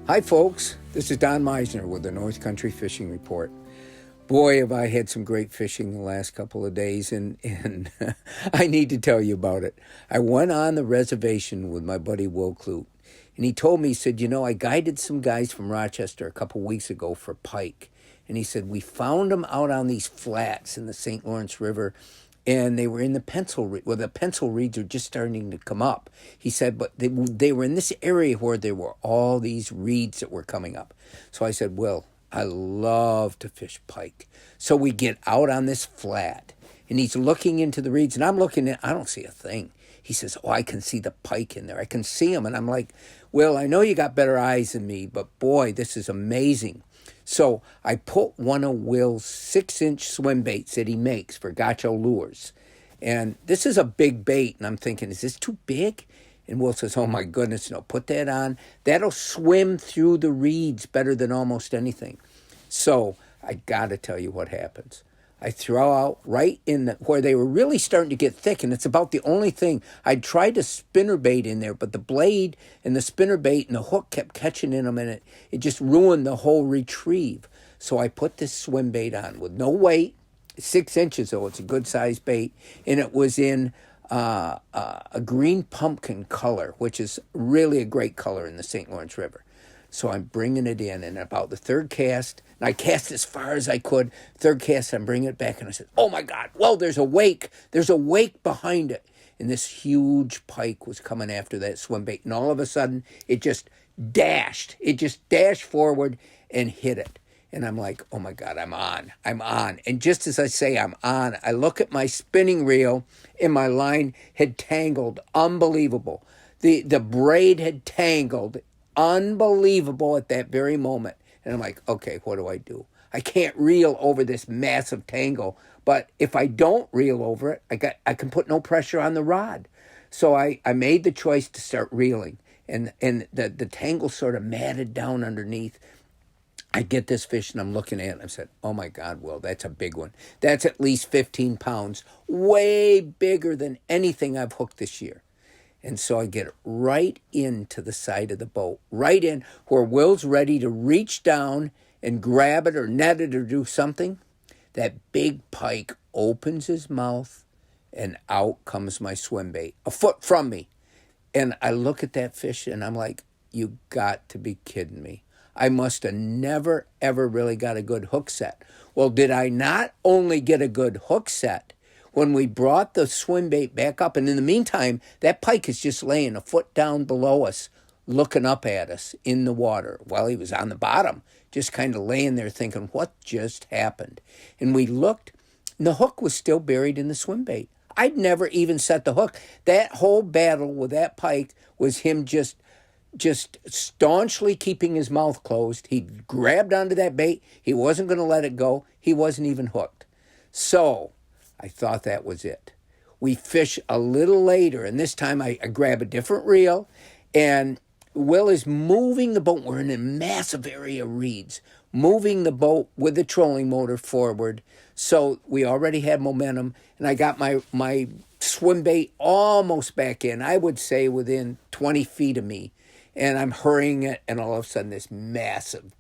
Hi, folks. This is Don Meisner with the North Country Fishing Report. Boy, have I had some great fishing the last couple of days, and I need to tell you about it. I went on the reservation with my buddy Will Clute, and he told me, he said, I guided some guys from Rochester a couple weeks ago for pike. And he said, we found them out on these flats in the St. Lawrence River, and they were in the the pencil reeds are just starting to come up. He said, but they were in this area where there were all these reeds that were coming up. So I said, Will, I love to fish pike. So we get out on this flat, and he's looking into the reeds, and I'm looking in, I don't see a thing. He says, oh, I can see the pike in there. I can see them. And I'm like, Will, I know you got better eyes than me, but boy, this is amazing. So I put one of Will's 6-inch swim baits that he makes for Gotcho lures. And this is a big bait, and I'm thinking, is this too big? And Will says, oh my goodness, no, put that on. That'll swim through the reeds better than almost anything. So I got to tell you what happens. I throw out right in where they were really starting to get thick, and it's about the only thing. I tried to spinnerbait in there, but the blade and the spinnerbait and the hook kept catching in them, and it just ruined the whole retrieve. So I put this swim bait on with no weight, 6 inches, though. It's a good-sized bait, and it was in a green pumpkin color, which is really a great color in the St. Lawrence River. So I'm bringing it in, and about the third cast, and I cast as far as I could. Third cast, I'm bringing it back, and I said, oh my God, well, there's a wake. There's a wake behind it. And this huge pike was coming after that swim bait, and all of a sudden, it just dashed. It just dashed forward and hit it. And I'm like, oh my God, I'm on. And just as I say I'm on, I look at my spinning reel, and my line had tangled. Unbelievable. The braid had tangled. Unbelievable at that very moment. And I'm like, okay, what do I do? I can't reel over this massive tangle, but if I don't reel over it, I can put no pressure on the rod. So I made the choice to start reeling, and the tangle sort of matted down underneath. I get this fish, and I'm looking at it, and I said, oh my God, Will, that's a big one. That's at least 15 pounds, way bigger than anything I've hooked this year. And so I get right into the side of the boat, right in where Will's ready to reach down and grab it or net it or do something. That big pike opens his mouth, and out comes my swim bait, a foot from me. And I look at that fish, and I'm like, you got to be kidding me. I must have never, ever really got a good hook set. Well, did I not only get a good hook set, when we brought the swim bait back up, and in the meantime, that pike is just laying a foot down below us, looking up at us in the water while he was on the bottom, just kind of laying there thinking, what just happened? And we looked, and the hook was still buried in the swim bait. I'd never even set the hook. That whole battle with that pike was him just staunchly keeping his mouth closed. He grabbed onto that bait. He wasn't going to let it go. He wasn't even hooked. So I thought that was it. We fish a little later, and this time I grab a different reel, and Will is moving the boat. We're in a massive area of reeds, moving the boat with the trolling motor forward. So we already had momentum, and I got my swim bait almost back in, I would say within 20 feet of me, and I'm hurrying it, and all of a sudden this massive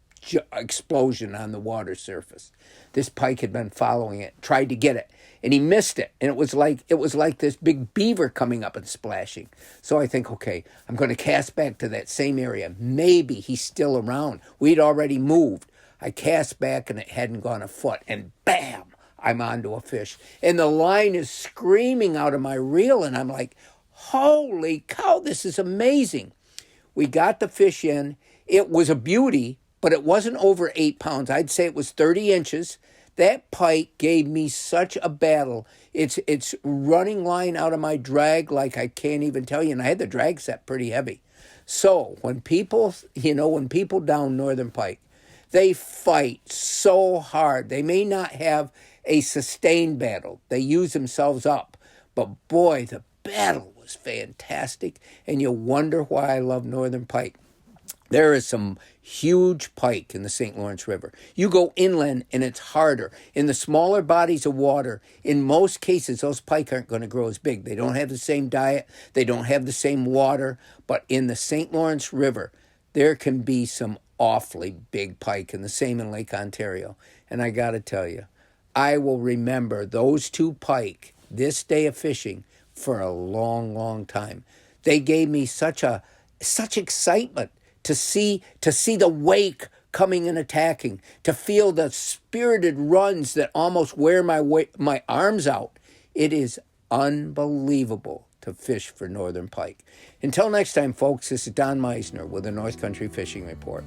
explosion on the water surface. This pike had been following it, tried to get it, and he missed it. And it was like this big beaver coming up and splashing. So I think, okay, I'm going to cast back to that same area. Maybe he's still around. We'd already moved. I cast back, and it hadn't gone a foot, and bam, I'm onto a fish. And the line is screaming out of my reel, and I'm like, holy cow, this is amazing. We got the fish in. It was a beauty, but it wasn't over 8 pounds. I'd say it was 30 inches. That pike gave me such a battle. It's running line out of my drag like I can't even tell you. And I had the drag set pretty heavy. So when people down Northern Pike, they fight so hard. They may not have a sustained battle. They use themselves up. But boy, the battle was fantastic. And you wonder why I love Northern Pike. There is some huge pike in the St. Lawrence River. You go inland and it's harder. In the smaller bodies of water, in most cases, those pike aren't going to grow as big. They don't have the same diet. They don't have the same water. But in the St. Lawrence River, there can be some awfully big pike, and the same in Lake Ontario. And I got to tell you, I will remember those two pike this day of fishing for a long, long time. They gave me such excitement to see the wake coming and attacking, to feel the spirited runs that almost wear my arms out. It is unbelievable to fish for northern pike. Until next time, folks, this is Don Meisner with the North Country Fishing Report.